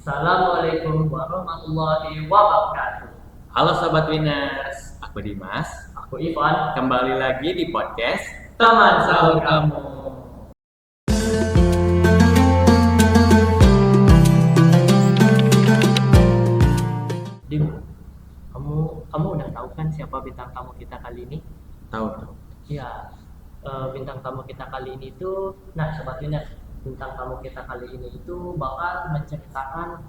Assalamualaikum warahmatullahi wabarakatuh. Halo Sobat Winners, aku Dimas. Aku Ivan, Kembali lagi di podcast teman sahur kamu. Dim, kamu udah tahu kan siapa bintang tamu kita kali ini? Tahu. Ya, bintang tamu kita kali ini itu, nah Sobat Winners, bintang tamu kita kali ini itu bakal menceritakan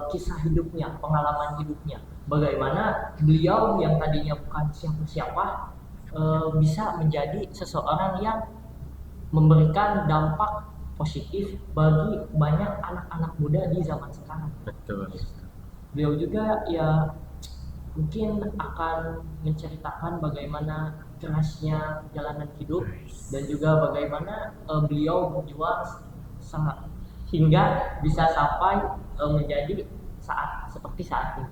kisah hidupnya, pengalaman hidupnya. Bagaimana beliau yang tadinya bukan siapa-siapa bisa menjadi seseorang yang memberikan dampak positif bagi banyak anak-anak muda di zaman sekarang. Betul. Beliau juga ya mungkin akan menceritakan bagaimana kerasnya jalanan hidup dan juga bagaimana beliau berjuang sangat hingga bisa sampai menjadi seperti saat ini.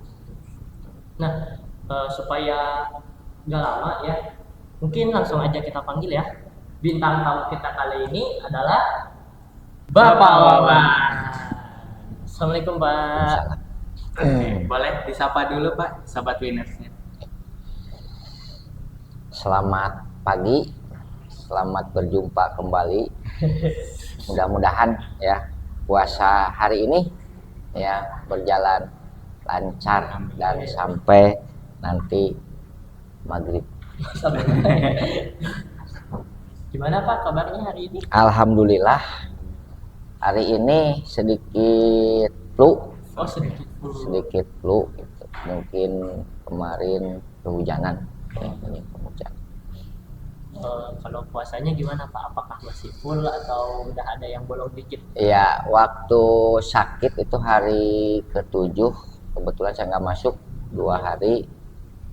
Nah, supaya nggak lama ya, mungkin langsung aja kita panggil ya. Bintang tamu kita kali ini adalah Bapak Wawan. Assalamualaikum Pak. Boleh disapa dulu Pak, Sobat Winnersnya. Selamat pagi, selamat berjumpa kembali. Mudah-mudahan ya puasa hari ini ya berjalan lancar dan sampai nanti maghrib. Gimana Pak kabarnya hari ini? Alhamdulillah hari ini sedikit flu. Oh sedikit Flu gitu. Mungkin kemarin kehujanan ya, banyak hujan. Kalau puasanya gimana Pak? Apakah masih full atau udah ada yang bolong dikit? Ya, waktu sakit itu hari ke-7, kebetulan saya nggak masuk 2 hari.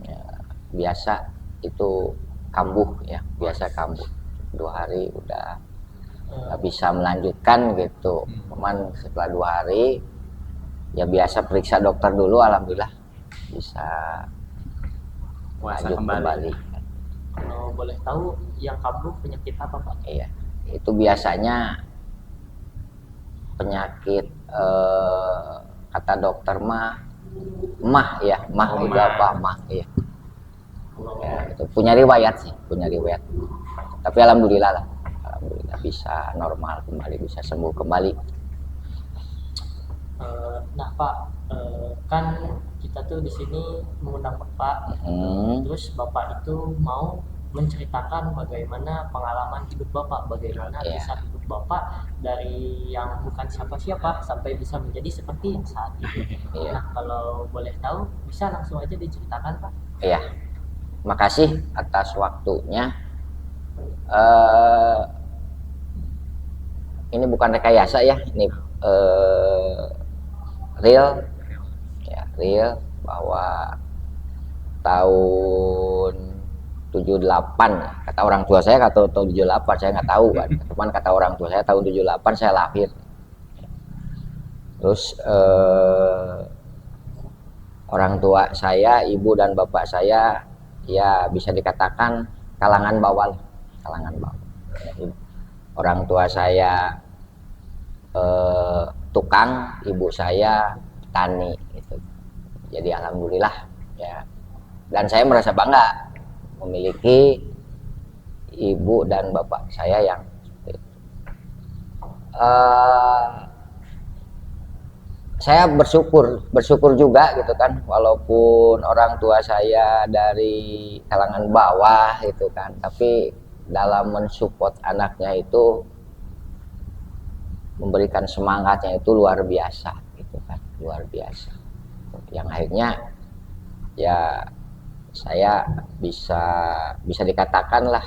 Ya, biasa itu kambuh ya, biasa kambuh. 2 hari udah nggak bisa melanjutkan gitu. Cuman setelah 2 hari, ya biasa periksa dokter dulu, alhamdulillah bisa Puasa lanjut kembali. Kalau boleh tahu yang kambuh penyakit apa Pak? Iya, itu biasanya penyakit kata dokter mah ya, juga mah ya. Ya, itu punya riwayat. Tapi alhamdulillah bisa normal kembali, bisa sembuh kembali. Nah Pak, kan kita tuh di sini mengundang Bapak, terus Bapak itu mau menceritakan bagaimana pengalaman hidup Bapak, bagaimana kisah hidup Bapak dari yang bukan siapa-siapa sampai bisa menjadi seperti yang saat ini. Nah kalau boleh tahu bisa langsung aja diceritakan Pak. Iya, makasih atas waktunya. Ini bukan rekayasa ya, ini real bahwa tahun 78 kata orang tua saya, kata tahun 78 saya nggak tahu kan, cuman kata orang tua saya tahun 78 saya lahir. Terus orang tua saya, ibu dan bapak saya ya bisa dikatakan kalangan bawah. Orang tua saya tukang, ibu saya petani gitu. Jadi alhamdulillah ya, dan saya merasa bangga memiliki ibu dan bapak saya yang saya bersyukur juga gitu kan, walaupun orang tua saya dari kalangan bawah gitu kan, tapi dalam mensupport anaknya itu memberikan semangatnya itu luar biasa gitu kan, luar biasa. Yang akhirnya ya saya bisa dikatakan lah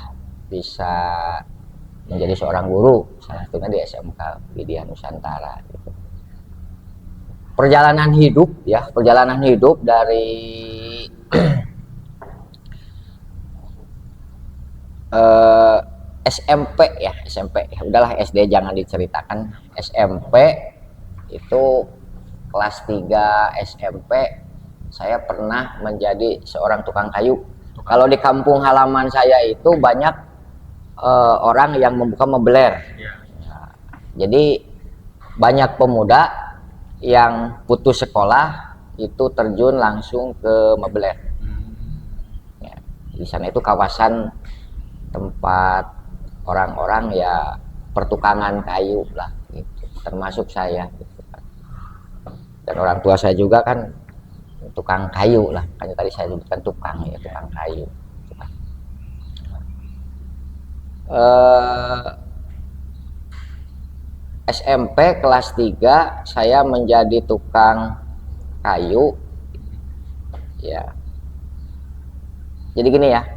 bisa menjadi seorang guru, salah satunya di SMK Widya Nusantara gitu. Perjalanan hidup dari SMP ya, udahlah SD jangan diceritakan. SMP itu kelas 3 SMP saya pernah menjadi seorang tukang kayu. Kalau di kampung halaman saya itu banyak orang yang membuka mebeler. Jadi banyak pemuda yang putus sekolah itu terjun langsung ke Mabler. Ya, di sana itu kawasan tempat orang-orang ya pertukangan kayu lah gitu, termasuk saya gitu kan. Dan orang tua saya juga kan tukang kayu lah, kan tadi saya sebutkan tukang ya, tukang kayu. SMP kelas 3 saya menjadi tukang kayu ya. Jadi gini ya,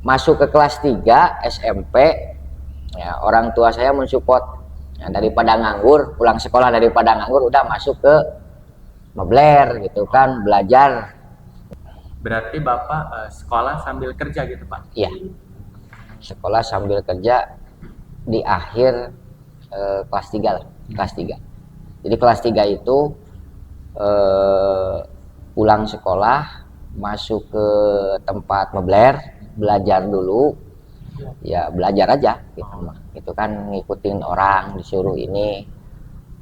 masuk ke kelas 3 SMP ya, orang tua saya mensupport ya, daripada nganggur, pulang sekolah daripada nganggur udah masuk ke Mabler gitu kan, belajar. Berarti Bapak sekolah sambil kerja gitu Pak? Iya, sekolah sambil kerja di akhir kelas 3 lah, kelas 3. Jadi kelas 3 itu pulang sekolah masuk ke tempat Mabler, belajar dulu ya, belajar aja gitu mah. Itu kan ngikutin orang, disuruh ini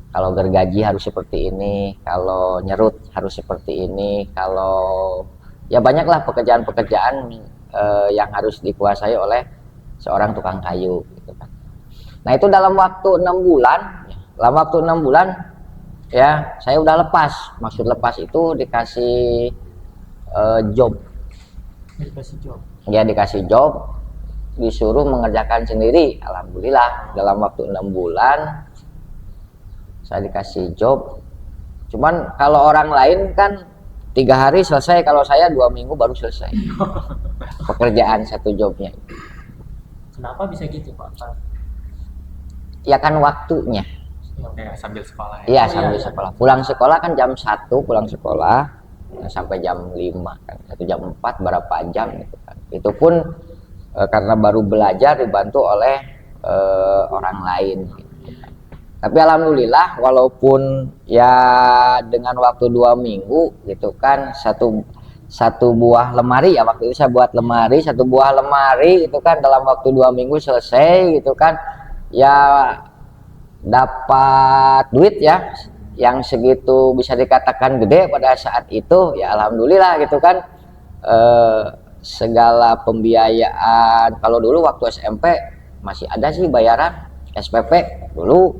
kalau gergaji harus seperti ini, kalau nyerut harus seperti ini, kalau ya banyaklah pekerjaan-pekerjaan yang harus dikuasai oleh seorang tukang kayu gitu kan. Nah itu dalam waktu 6 bulan, ya saya udah lepas. Maksud lepas itu dikasih job. Ya dikasih job, disuruh mengerjakan sendiri. Alhamdulillah dalam waktu 6 bulan saya dikasih job. Cuman kalau orang lain kan 3 hari selesai, kalau saya 2 minggu baru selesai pekerjaan satu jobnya. Kenapa bisa gitu Pak? Ya kan waktunya. Ya, sambil sekolah ya? Iya sambil sekolah. Pulang sekolah kan jam 1 pulang sekolah sampai jam 5 kan. 1 jam 4 berapa jam gitu kan. Itu pun karena baru belajar dibantu oleh orang lain gitu. Tapi alhamdulillah walaupun ya dengan waktu 2 minggu gitu kan, satu buah lemari ya, waktu itu saya buat lemari, 1 buah lemari itu kan dalam waktu 2 minggu selesai gitu kan, ya dapat duit ya yang segitu bisa dikatakan gede pada saat itu ya, alhamdulillah gitu kan. Segala pembiayaan, kalau dulu waktu SMP masih ada sih bayaran SPP dulu,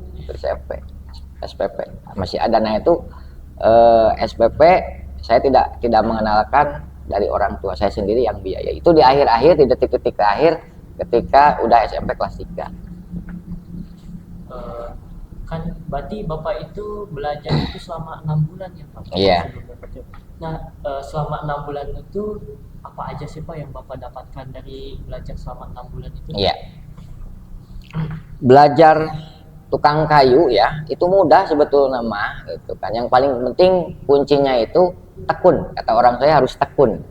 SPP masih ada. Nah itu SPP saya tidak mengenalkan, dari orang tua saya sendiri yang biaya. Itu di akhir-akhir, di detik-detik akhir ketika udah SMP kelas 3. Kan berarti Bapak itu belajar itu selama 6 bulan ya Pak? Iya. Nah selama 6 bulan itu apa aja sih Pak yang Bapak dapatkan dari belajar selama 6 bulan itu? Iya. Belajar tukang kayu ya itu mudah sebetulnya mah gitu kan. Yang paling penting kuncinya itu tekun. Kata orang saya harus tekun.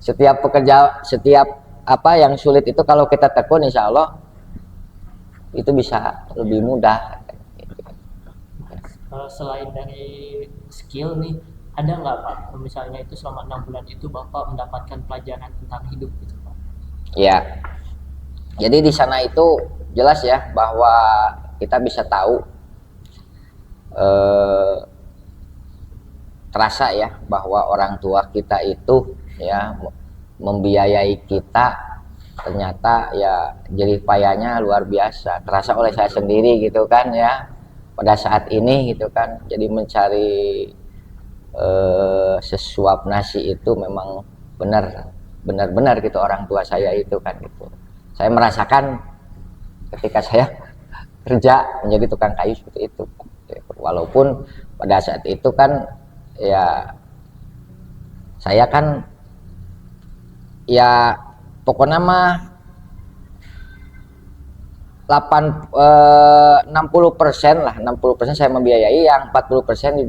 Setiap apa yang sulit itu kalau kita tekun, insya Allah itu bisa lebih mudah. Selain dari skill nih, ada nggak Pak misalnya itu selama 6 bulan itu Bapak mendapatkan pelajaran tentang hidup gitu Pak? Ya, jadi di sana itu jelas ya bahwa kita bisa tahu, terasa ya bahwa orang tua kita itu ya membiayai kita, ternyata ya jerih payahnya luar biasa, terasa oleh saya sendiri gitu kan ya pada saat ini gitu kan. Jadi mencari sesuap nasi itu memang benar-benar gitu orang tua saya itu kan gitu. Saya merasakan ketika saya kerja menjadi tukang kayu seperti itu. Walaupun pada saat itu kan ya saya kan ya pokoknya mah 60% lah, 60% saya membiayai, yang 40%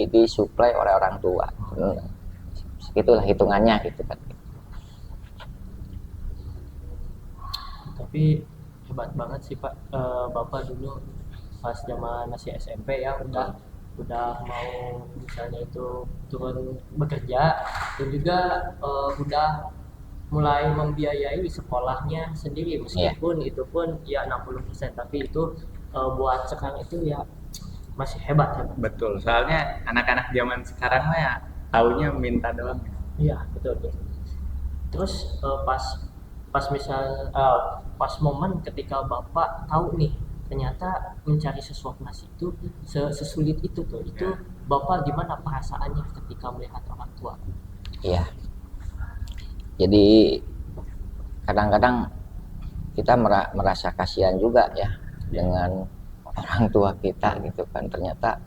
disuplai oleh orang tua. Segitulah hitungannya gitu kan. Tapi hebat banget sih Pak, Bapak dulu pas zaman masih SMP ya udah mau misalnya itu turun bekerja, dan juga udah mulai membiayai sekolahnya sendiri, meskipun itu pun ya 60%, tapi itu buat sekarang itu ya masih hebat ya Pak? Betul, soalnya anak-anak zaman sekarang mah ya taunya minta doang. Iya betul betul. Terus pas momen ketika bapak tahu nih ternyata mencari sesuap nasi itu sesulit itu tuh itu Ya. bapak gimana perasaannya ketika melihat orang tua? Iya. Jadi kadang-kadang kita merasa kasihan juga ya dengan orang tua kita gitu kan, ternyata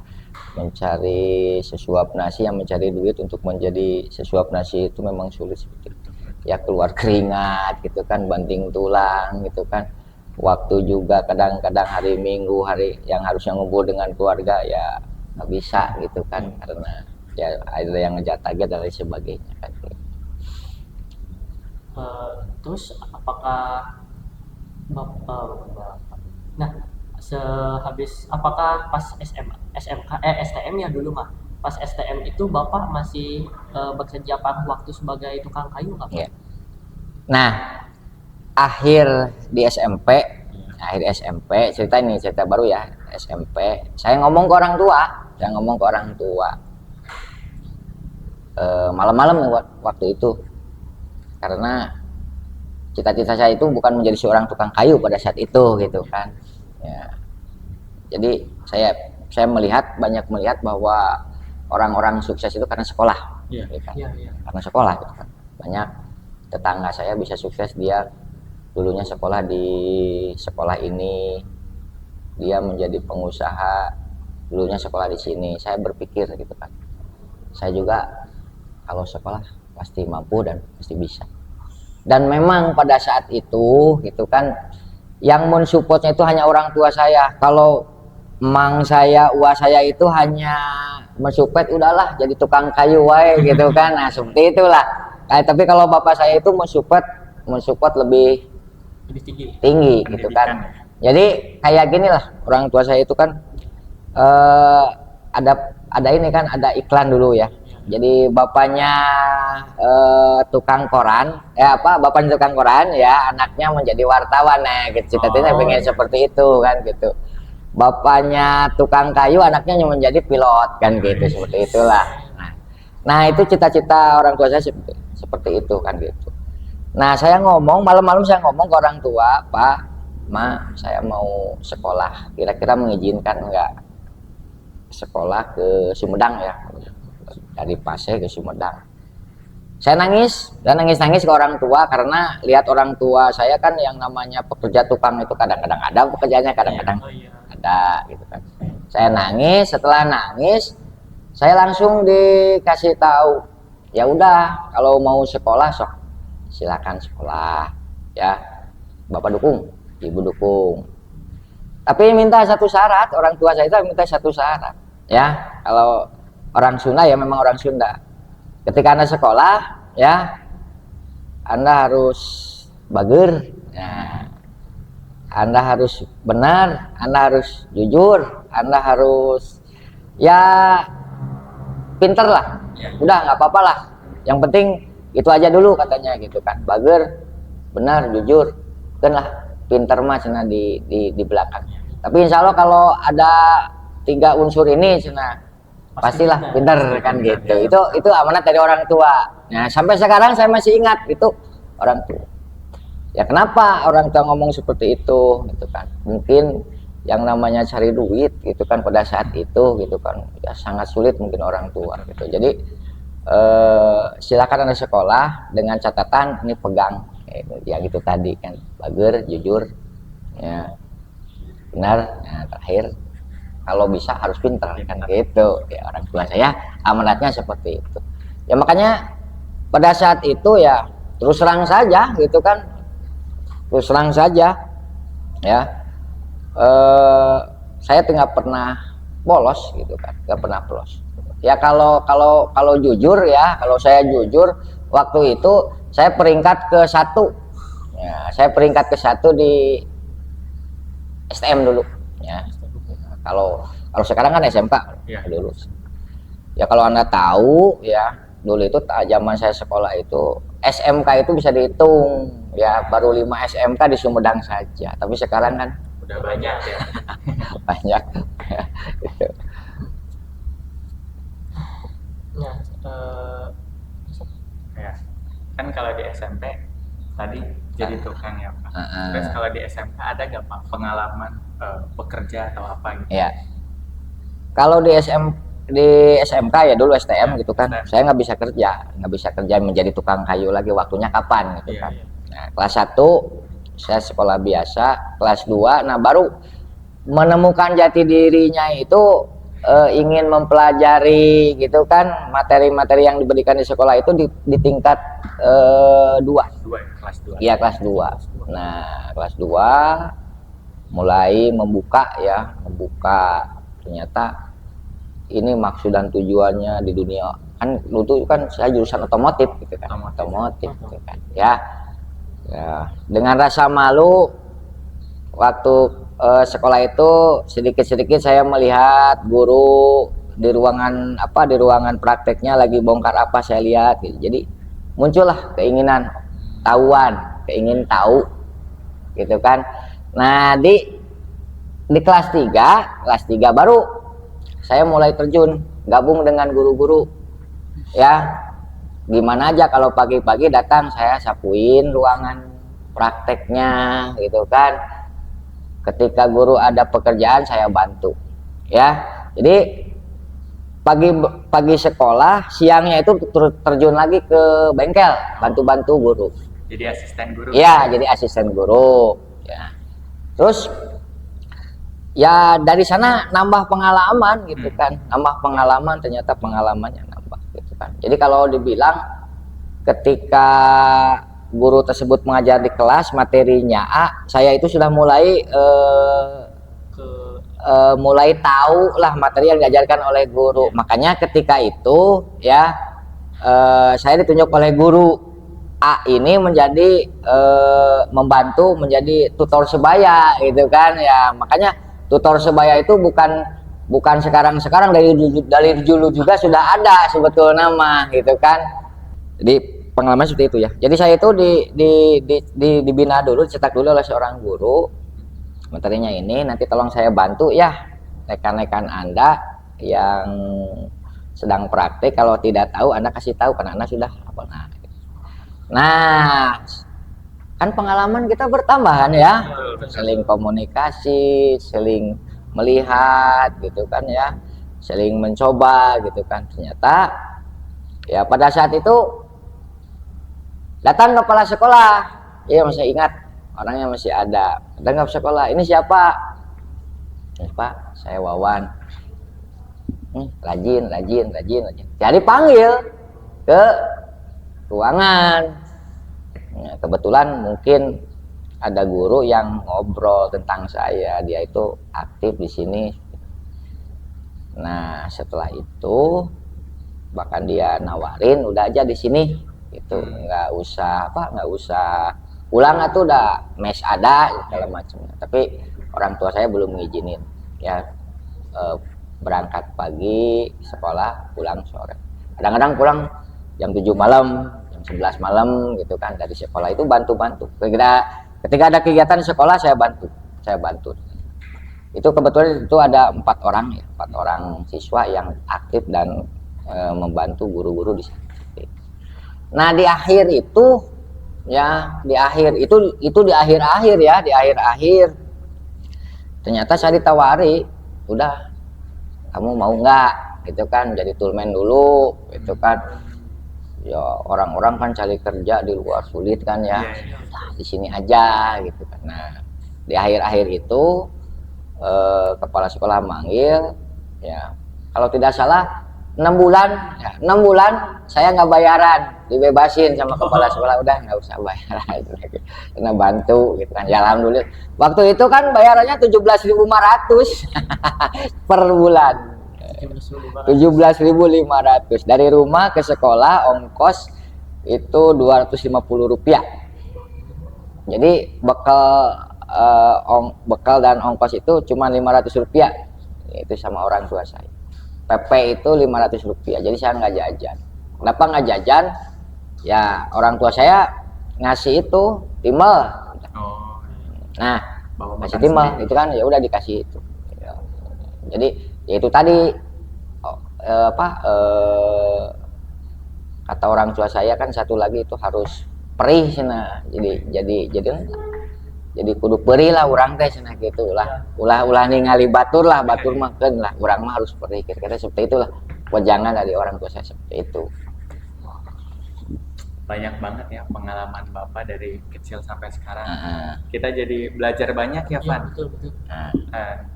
mencari sesuap nasi, yang mencari duit untuk menjadi sesuap nasi itu memang sulit seperti itu. Ya keluar keringat gitu kan, banting tulang gitu kan. Waktu juga kadang-kadang hari Minggu, hari yang harusnya ngumpul dengan keluarga ya nggak bisa gitu kan, karena ya ada yang ngejar target dan lain sebagainya kan. Terus apakah nah apakah pas SMK STM ya dulu mah pas STM itu bapak masih bekerja paruh waktu sebagai tukang kayu nggak Pak? Ya. Nah, akhir di SMP, cerita ini cerita baru ya, SMP saya ngomong ke orang tua, malam-malam waktu itu, karena cita-cita saya itu bukan menjadi seorang tukang kayu pada saat itu gitu kan ya. Jadi saya banyak melihat bahwa orang-orang sukses itu karena sekolah. Iya. Gitu kan. Iya. Karena sekolah gitu kan. Banyak tetangga saya bisa sukses, dia dulunya sekolah di sekolah ini, dia menjadi pengusaha, dulunya sekolah di sini. Saya berpikir gitu kan, saya juga kalau sekolah pasti mampu dan pasti bisa. Dan memang pada saat itu gitu kan, yang mensupportnya itu hanya orang tua saya. Kalau emang saya, uang saya itu hanya mensupport, udahlah jadi tukang kayu wae gitu kan. Nah seperti itulah. Tapi kalau bapak saya itu mensupport lebih tinggi gitu kan. Jadi kayak gini lah, orang tua saya itu kan ada ini kan, ada iklan dulu ya. Jadi bapaknya tukang koran, bapaknya tukang koran ya, anaknya menjadi wartawan, nah gitu. Cita-citanya pengen seperti itu kan gitu. Bapaknya tukang kayu, anaknya menjadi pilot kan gitu, seperti itulah. Nah itu cita-cita orang tua saya seperti itu kan gitu. Nah saya ngomong malam-malam, saya ngomong ke orang tua, Pak, Ma, saya mau sekolah, kira-kira mengizinkan enggak sekolah ke Sumedang ya, dari Pasir ke Sumedang. Saya nangis ke orang tua, karena lihat orang tua saya kan yang namanya pekerja tukang itu kadang-kadang ada pekerjaannya, kadang-kadang ada gitu kan. Saya nangis, setelah nangis saya langsung dikasih tahu, ya udah kalau mau sekolah sok silakan sekolah ya, Bapak dukung, Ibu dukung. Tapi minta satu syarat, orang tua saya itu minta satu syarat ya, kalau orang Sunda ya memang orang Sunda. Ketika Anda sekolah ya, Anda harus bager, ya. Anda harus benar, Anda harus jujur, Anda harus ya pinter lah. Udah nggak apa-apa lah. Yang penting itu aja dulu katanya gitu kan. Bager, benar, jujur, kan lah pinter mah cina di belakang. Tapi insya Allah kalau ada 3 unsur ini cina pastilah pinter kan gitu. Itu amanat dari orang tua. Nah sampai sekarang saya masih ingat itu orang tua. Ya kenapa orang tua ngomong seperti itu gitu kan? Mungkin yang namanya cari duit gitu kan pada saat itu gitu kan ya sangat sulit mungkin orang tua gitu. Jadi silakan Anda sekolah dengan catatan ini pegang ya gitu tadi kan, bager, jujur, ya benar, nah, terakhir kalau bisa harus pintar kan gitu ya, orang tua saya amanatnya seperti itu ya. Makanya pada saat itu ya terus terang saja gitu kan, terus terang saja ya, saya nggak pernah bolos gitu kan, nggak pernah bolos ya. Kalau jujur ya, kalau saya jujur waktu itu saya peringkat ke-1 ya, saya peringkat ke-1 di STM dulu ya. Kalau sekarang kan SMK ya. Dulu ya, kalau Anda tahu ya, dulu itu zaman saya sekolah itu SMK itu bisa dihitung ya, baru 5 SMK di Sumedang saja. Tapi sekarang kan udah banyak ya. banyak ya, gitu. SMP tadi jadi tukang ya Pak. Terus kalau di SMK ada nggak Pak pengalaman bekerja atau apa gitu? Ya, kalau di SMK ya dulu STM gitu kan, STM. saya nggak bisa kerja menjadi tukang kayu lagi, waktunya kapan gitu Iya, kan. iya. Nah, kelas 1 saya sekolah biasa, kelas 2 nah baru menemukan jati dirinya itu ingin mempelajari gitu kan materi-materi yang diberikan di sekolah itu di tingkat 2. Kelas 2. Iya, kelas 2. Nah, kelas 2 mulai membuka ternyata ini maksud dan tujuannya di dunia kan. Dulu kan saya jurusan otomotif gitu kan, otomotif gitu kan ya. Dengan rasa malu waktu sekolah itu sedikit-sedikit saya melihat guru di ruangan prakteknya lagi bongkar apa, saya lihat gitu. Jadi muncullah keinginan ingin tahu gitu kan. Nah, di kelas 3 baru saya mulai terjun gabung dengan guru-guru ya. Gimana aja kalau pagi-pagi datang saya sapuin ruangan prakteknya gitu kan. Ketika guru ada pekerjaan saya bantu ya. Jadi pagi sekolah, siangnya itu terjun lagi ke bengkel bantu-bantu guru. Jadi asisten guru. Iya, jadi asisten guru ya. Terus ya dari sana nambah pengalaman gitu kan, ternyata pengalamannya nambah gitu kan. Jadi kalau dibilang ketika guru tersebut mengajar di kelas materinya A, saya itu sudah mulai mulai tahu lah materi yang diajarkan oleh guru. Makanya ketika itu ya saya ditunjuk oleh guru A ini menjadi membantu menjadi tutor sebaya gitu kan ya. Makanya tutor sebaya itu bukan sekarang dari dulu juga sudah ada sebetulnya nama gitu kan. Jadi pengalaman seperti itu ya. Jadi saya itu dibina dulu, dicetak dulu oleh seorang guru. Materinya ini nanti tolong saya bantu ya rekan-rekan Anda yang sedang praktek. Kalau tidak tahu Anda kasih tahu karena Anda sudah apa. Nah, kan pengalaman kita bertambahan ya, saling komunikasi, saling melihat gitu kan ya, saling mencoba gitu kan. Ternyata ya pada saat itu datang kepala sekolah, iya masih ingat orangnya masih ada. Datang ke sekolah, ini siapa? Ini Pak, saya Wawan. Rajin. Jadi panggil ke ruangan. Ya, kebetulan mungkin ada guru yang ngobrol tentang saya, dia itu aktif di sini. Nah, setelah itu bahkan dia nawarin udah aja di sini gitu, nggak usah pulang, atau udah mes ada segala macamnya. Tapi orang tua saya belum ngizinin ya, berangkat pagi sekolah, pulang sore. Kadang-kadang pulang jam 7 malam, jam 11 malam gitu kan. Dari sekolah itu bantu-bantu. Ketika ada kegiatan di sekolah saya bantu. Itu kebetulan itu ada 4 orang siswa yang aktif dan membantu guru-guru di sana. Nah, di akhir ternyata saya ditawari, udah kamu mau nggak gitu kan, jadi toolman dulu gitu kan. Ya orang-orang kan cari kerja di luar sulit kan ya, nah, di sini aja gitu kan. Nah, di akhir itu kepala sekolah manggil ya, kalau tidak salah 6 bulan saya nggak bayaran, dibebasin sama kepala sekolah, udah nggak usah bayaran karena bantu gitu kan. Ya alhamdulillah, waktu itu kan bayarannya 17.500 per bulan. 17.500 dari rumah ke sekolah, ongkos itu 250 rupiah. Jadi bekal dan ongkos itu cuma 500 rupiah, itu sama orang tua saya. PP itu 500 rupiah, jadi saya nggak jajan. Kenapa nggak jajan? Ya orang tua saya ngasih itu timel. Nah, ngasih timel itu kan ya udah dikasih itu. Jadi ya itu tadi kata orang tua saya kan, satu lagi itu harus perih cenah. Jadi kudu perih lah urang teh cenah gitu lah. Ulah ningali batur lah, batur mah keun lah, urang mah harus perih. Kira-kira seperti itulah wejangan dari orang tua saya seperti itu. Banyak banget ya pengalaman Bapak dari kecil sampai sekarang. Kita jadi belajar banyak ya, Van. Betul.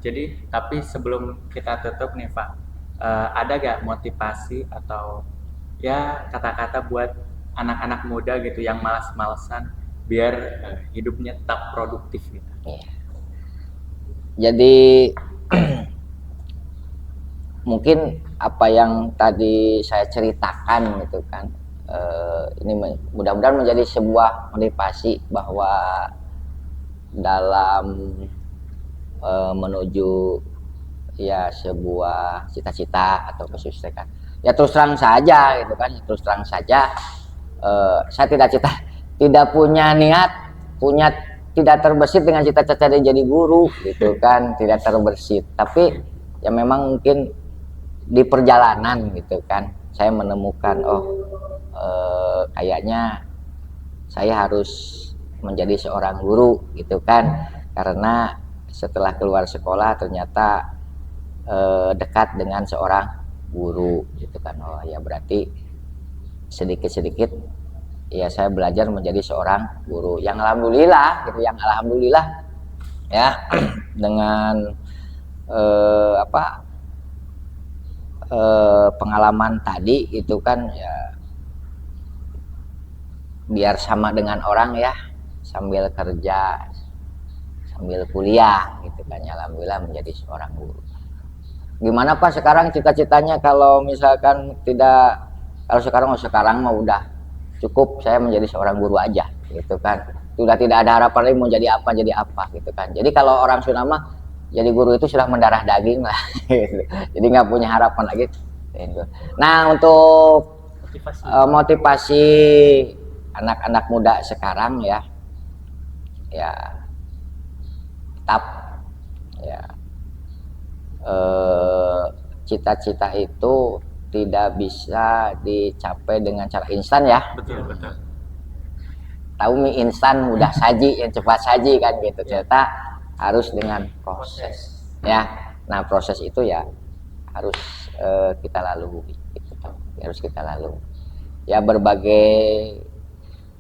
Jadi tapi sebelum kita tutup nih, Pak, ada gak motivasi atau ya kata-kata buat anak-anak muda gitu yang malas-malesan biar hidupnya tetap produktif gitu? Iya. Jadi mungkin apa yang tadi saya ceritakan gitu kan, ini mudah-mudahan menjadi sebuah motivasi bahwa dalam menuju ya sebuah cita-cita atau kesuksesan, ya terus terang saja gitu kan, terus terang saja saya tidak punya niat, tidak terbesit dengan cita-cita jadi guru gitu kan, tidak terbesit. Tapi ya memang mungkin di perjalanan gitu kan saya menemukan kayaknya saya harus menjadi seorang guru gitu kan, karena setelah keluar sekolah ternyata dekat dengan seorang guru gitu kan. Oh ya berarti sedikit-sedikit ya saya belajar menjadi seorang guru yang alhamdulillah gitu, ya dengan pengalaman tadi gitu kan ya, biar sama dengan orang ya, sambil kerja sambil kuliah gitu kan ya, alhamdulillah menjadi seorang guru. Gimana Pak sekarang cita-citanya kalau misalkan sekarang mah udah cukup saya menjadi seorang guru aja gitu kan, sudah tidak ada harapan lagi mau jadi apa gitu kan. Jadi kalau orang Sunda mah jadi guru itu sudah mendarah daging lah gitu. Jadi nggak punya harapan lagi gitu. Nah untuk motivasi anak-anak muda sekarang ya tetap ya cita-cita itu tidak bisa dicapai dengan cara instan ya. Betul. Tahu mie instan mudah saji, yang cepat saji kan gitu. Ternyata harus dengan proses ya. Nah proses itu ya harus kita lalui gitu. Harus kita lalui ya, berbagai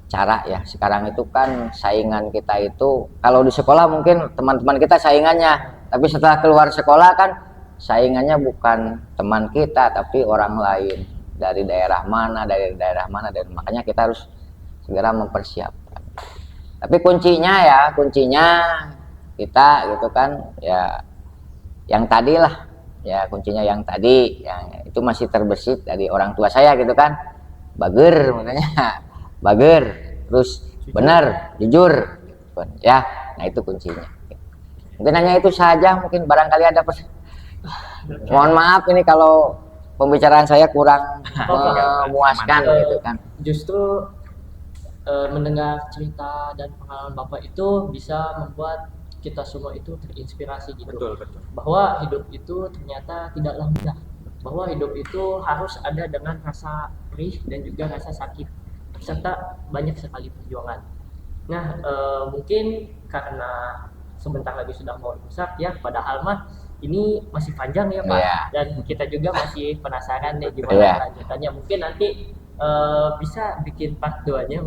cara ya. Sekarang itu kan saingan kita itu, kalau di sekolah mungkin teman-teman kita saingannya, tapi setelah keluar sekolah kan saingannya bukan teman kita tapi orang lain dari daerah mana, dan makanya kita harus segera mempersiapkan. Tapi kuncinya kita gitu kan ya, yang tadi lah ya, kuncinya yang tadi yang itu masih terbesit dari orang tua saya gitu kan, bager makanya bager terus benar jujur gitu kan ya. Nah itu kuncinya. Mungkin hanya itu saja, mungkin barangkali ada mohon maaf ini kalau pembicaraan saya kurang memuaskan gitu kan. Justru mendengar cerita dan pengalaman Bapak itu bisa membuat kita semua itu terinspirasi gitu. Betul. Bahwa hidup itu ternyata tidaklah mudah. Bahwa hidup itu harus ada dengan rasa perih dan juga rasa sakit, serta banyak sekali perjuangan. Nah mungkin karena sebentar lagi sudah mau rusak ya, padahal mah ini masih panjang ya Pak, dan kita juga masih penasaran nih gimana lanjutannya. Mungkin nanti bisa bikin part 2-nya.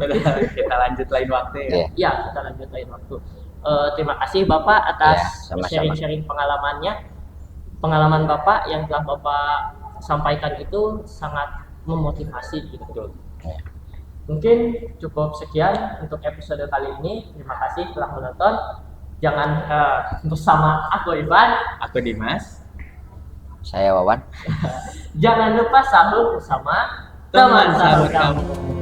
Kita lanjut lain waktu ya. Iya, kita lanjut lain waktu. Terima kasih Bapak atas sharing-sharing pengalaman Bapak yang telah Bapak sampaikan itu sangat memotivasi gitu. Mungkin cukup sekian untuk episode kali ini. Terima kasih telah menonton. Jangan bersama aku Ivan, aku Dimas, saya Wawan. Jangan lupa sahur bersama teman sahur kamu.